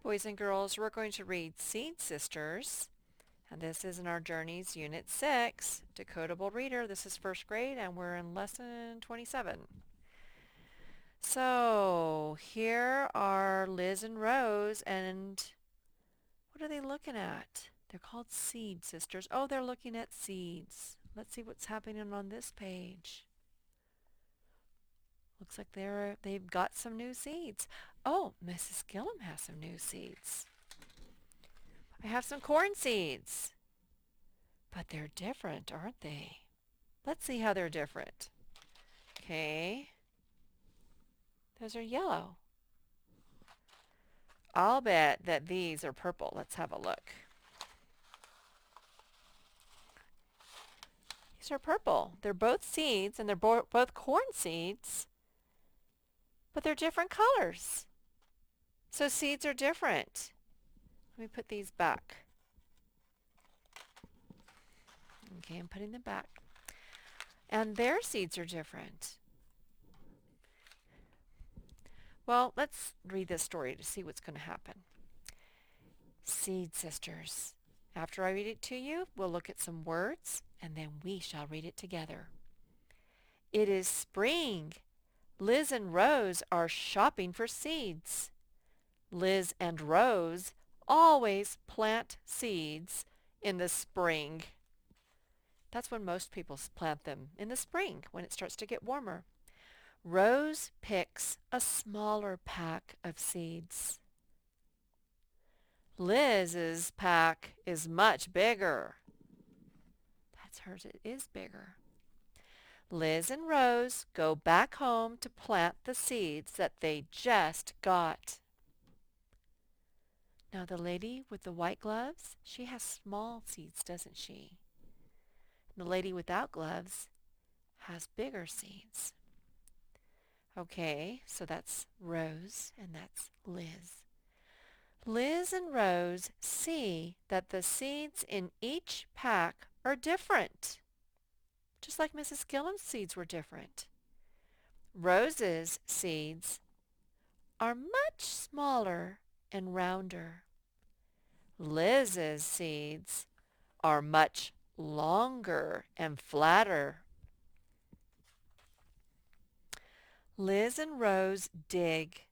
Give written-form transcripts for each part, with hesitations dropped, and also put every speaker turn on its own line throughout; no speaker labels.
Boys and girls, we're going to read Seed Sisters, and this is in our Journeys Unit 6, Decodable Reader. This is first grade, and we're in Lesson 27. So, here are Liz and Rose, and what are they looking at? They're called Seed Sisters. Oh, they're looking at seeds. Let's see what's happening on this page. Looks like they've got some new seeds. Oh, Mrs. Gillum has some new seeds. I have some corn seeds. But they're different, aren't they? Let's see how they're different. Okay, those are yellow. I'll bet that these are purple. Let's have a look. These are purple. They're both seeds, and they're both corn seeds, but they're different colors. So seeds are different. Let me put these back. Okay, I'm putting them back. And their seeds are different. Well, let's read this story to see what's going to happen. Seed Sisters. After I read it to you, we'll look at some words, and then we shall read it together. It is spring. Liz and Rose are shopping for seeds. Liz and Rose always plant seeds in the spring. That's when most people plant them, in the spring, when it starts to get warmer. Rose picks a smaller pack of seeds. Liz's pack is much bigger. That's hers, it is bigger. Liz and Rose go back home to plant the seeds that they just got. Now the lady with the white gloves, she has small seeds, doesn't she? And the lady without gloves has bigger seeds. Okay, so that's Rose and that's Liz. Liz and Rose see that the seeds in each pack are different, just like Mrs. Gillum's seeds were different. Rose's seeds are much smaller and rounder. Liz's seeds are much longer and flatter. Liz and Rose dig.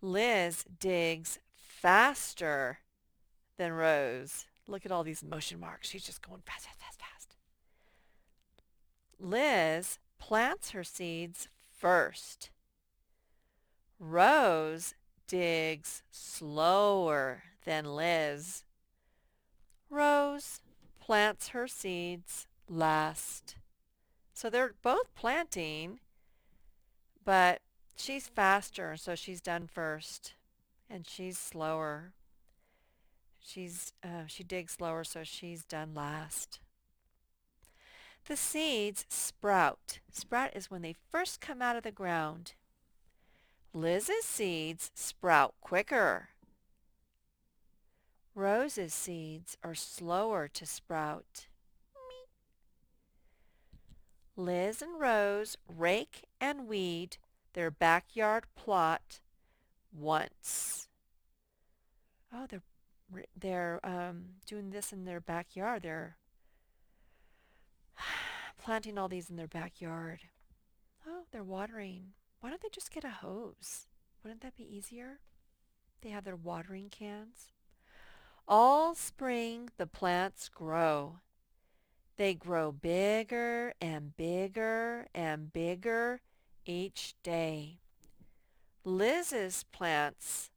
Liz digs faster than Rose. Look at all these motion marks. She's just going fast, fast, fast, fast. Liz plants her seeds first. Rose digs slower than Liz. Rose plants her seeds last. So they're both planting, but she's faster, so she's done first, and she's slower. She digs slower, so she's done last. The seeds sprout. Sprout is when they first come out of the ground. Liz's seeds sprout quicker. Rose's seeds are slower to sprout. Liz and Rose rake and weed their backyard plot once. Oh, they're doing this in their backyard. They're planting all these in their backyard. Oh, they're watering. Why don't they just get a hose? Wouldn't that be easier? They have their watering cans. All spring the plants grow. They grow bigger and bigger and bigger each day. Liz's plants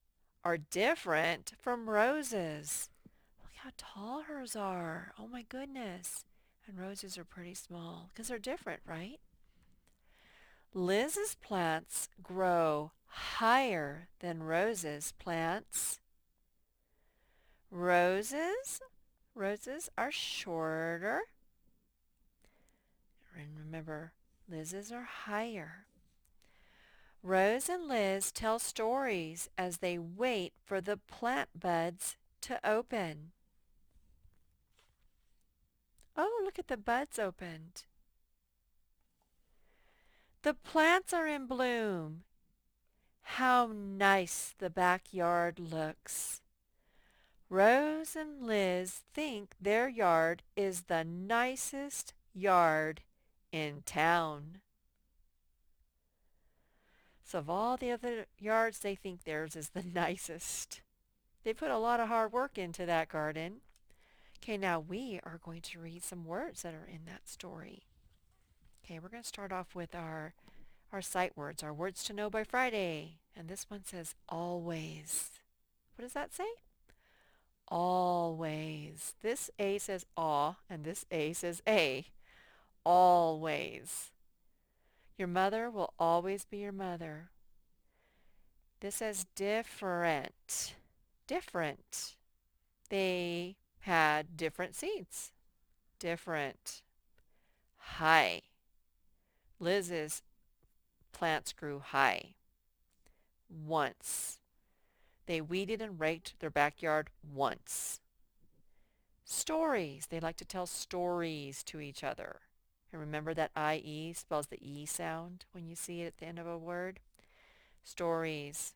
are different from Rose's. Look how tall hers are. Oh my goodness. And Rose's are pretty small because they're different, right? Liz's plants grow higher than Rose's plants. Roses are shorter. And remember, Liz's are higher. Rose and Liz tell stories as they wait for the plant buds to open. Oh, look at the buds opened. The plants are in bloom. How nice the backyard looks. Rose and Liz think their yard is the nicest yard in town. So of all the other yards, they think theirs is the nicest. They put a lot of hard work into that garden. Okay, now we are going to read some words that are in that story. Okay, we're going to start off with our sight words, our words to know by Friday. And this one says always. What does that say? Always. This A says aw, and this A says A. Always. Your mother will always be your mother. This says different. Different. They had different seeds. Different. High. Liz's plants grew high. Once. They weeded and raked their backyard once. Stories. They like to tell stories to each other. And remember that IE spells the E sound when you see it at the end of a word? Stories.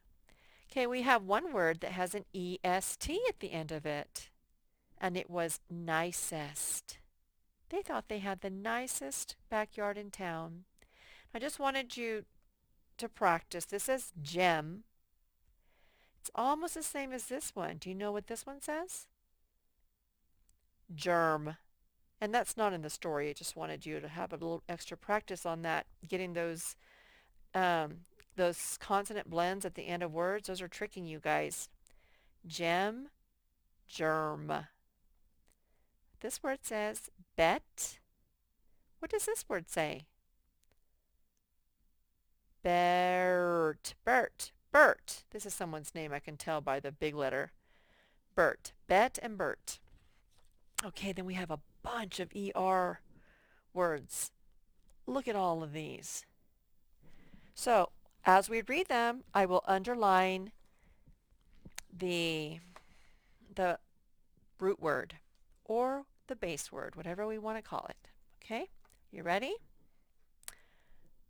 Okay, we have one word that has an EST at the end of it. And it was nicest. They thought they had the nicest backyard in town. I just wanted you to practice. This says gem. It's almost the same as this one. Do you know what this one says? Germ. And that's not in the story. I just wanted you to have a little extra practice on that, getting those consonant blends at the end of words. Those are tricking you guys. Gem, germ. This word says bet. What does this word say? Bert. Bert. Bert. This is someone's name. I can tell by the big letter. Bert. Bet and Bert. Okay, then we have a bunch of ER words. Look at all of these. So, as we read them, I will underline the root word or the base word, whatever we want to call it. Okay? You ready?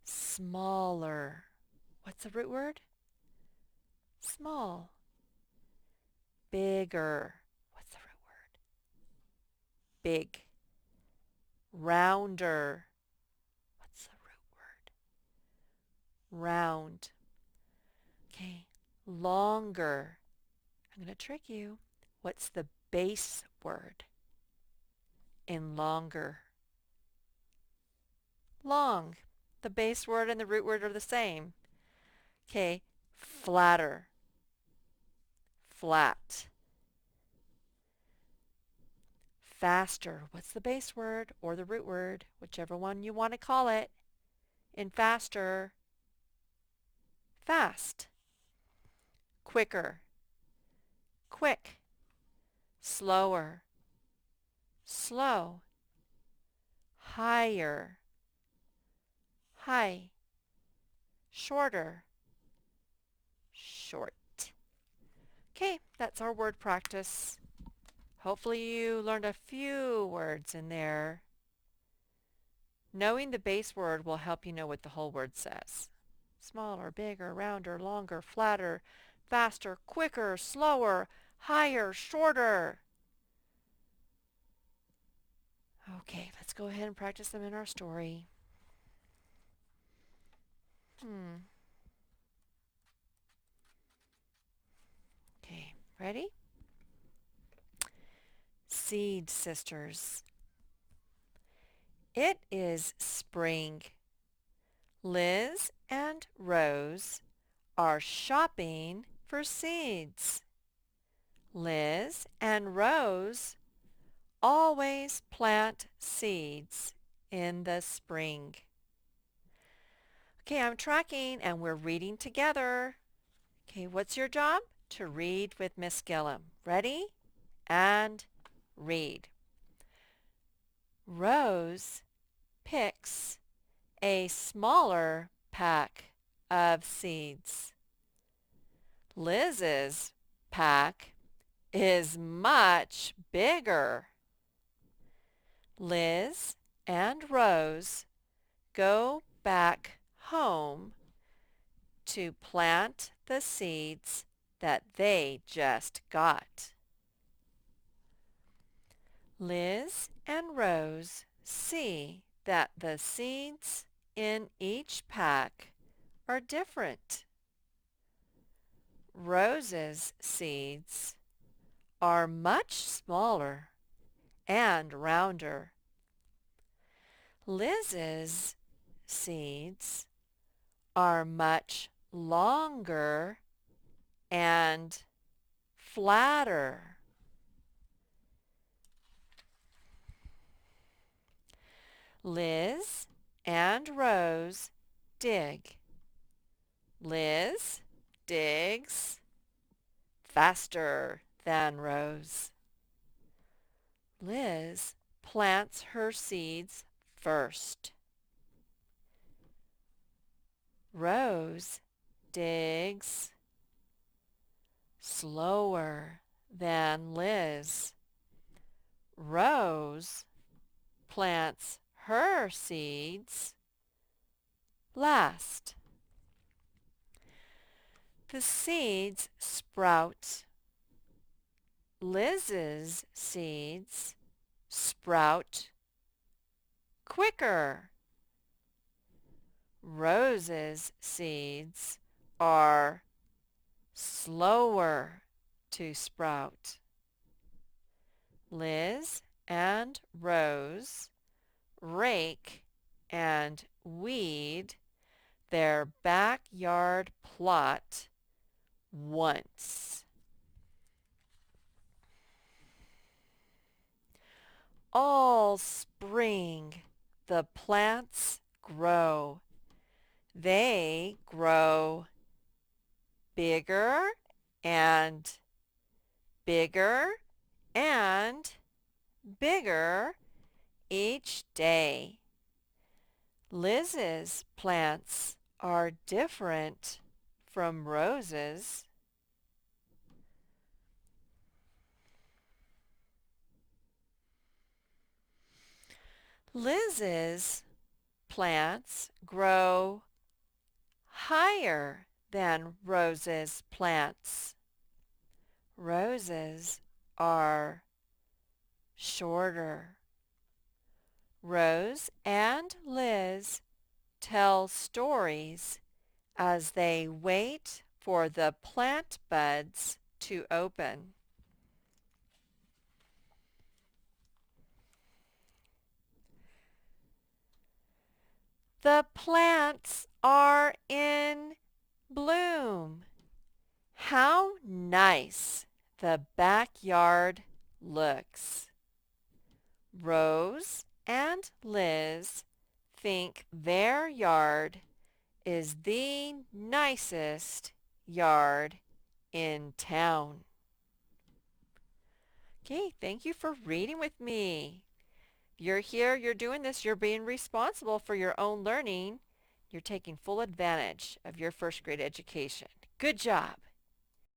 Smaller. What's the root word? Small. Bigger. What's the root word? Big. Rounder. What's the root word? Round. Okay. Longer. I'm going to trick you. What's the base word in longer? Long. The base word and the root word are the same. Okay. Flatter. Flat. Faster. What's the base word or the root word? Whichever one you want to call it. In faster. Fast. Quicker. Quick. Slower. Slow. Higher. High. Shorter. Short. Okay, that's our word practice. Hopefully you learned a few words in there. Knowing the base word will help you know what the whole word says. Smaller, bigger, rounder, longer, flatter, faster, quicker, slower, higher, shorter. Okay, let's go ahead and practice them in our story. Okay, ready? Seed sisters. It is spring. Liz and Rose are shopping for seeds. Liz and Rose always plant seeds in the spring. Okay, I'm tracking and we're reading together. Okay, what's your job? To read with Miss Gillum. Ready? And read. Rose picks a smaller pack of seeds. Liz's pack is much bigger. Liz and Rose go back home to plant the seeds that they just got. Liz and Rose see that the seeds in each pack are different. Rose's seeds are much smaller and rounder. Liz's seeds are much longer and flatter. Liz and Rose dig. Liz digs faster than Rose. Liz plants her seeds first. Rose digs slower than Liz. Rose plants her seeds last. The seeds sprout. Liz's seeds sprout quicker. Rose's seeds are slower to sprout. Liz and Rose rake and weed their backyard plot once. All spring the plants grow. They grow bigger and bigger and bigger each day. Liz's plants are different from Rose's. Liz's plants grow higher than Rose's plants. Rose's are shorter. Rose and Liz tell stories as they wait for the plant buds to open. The plants are in bloom. How nice the backyard looks. Rose and Liz think their yard is the nicest yard in town. Okay, thank you for reading with me. You're here, you're doing this, you're being responsible for your own learning. You're taking full advantage of your first grade education. Good job.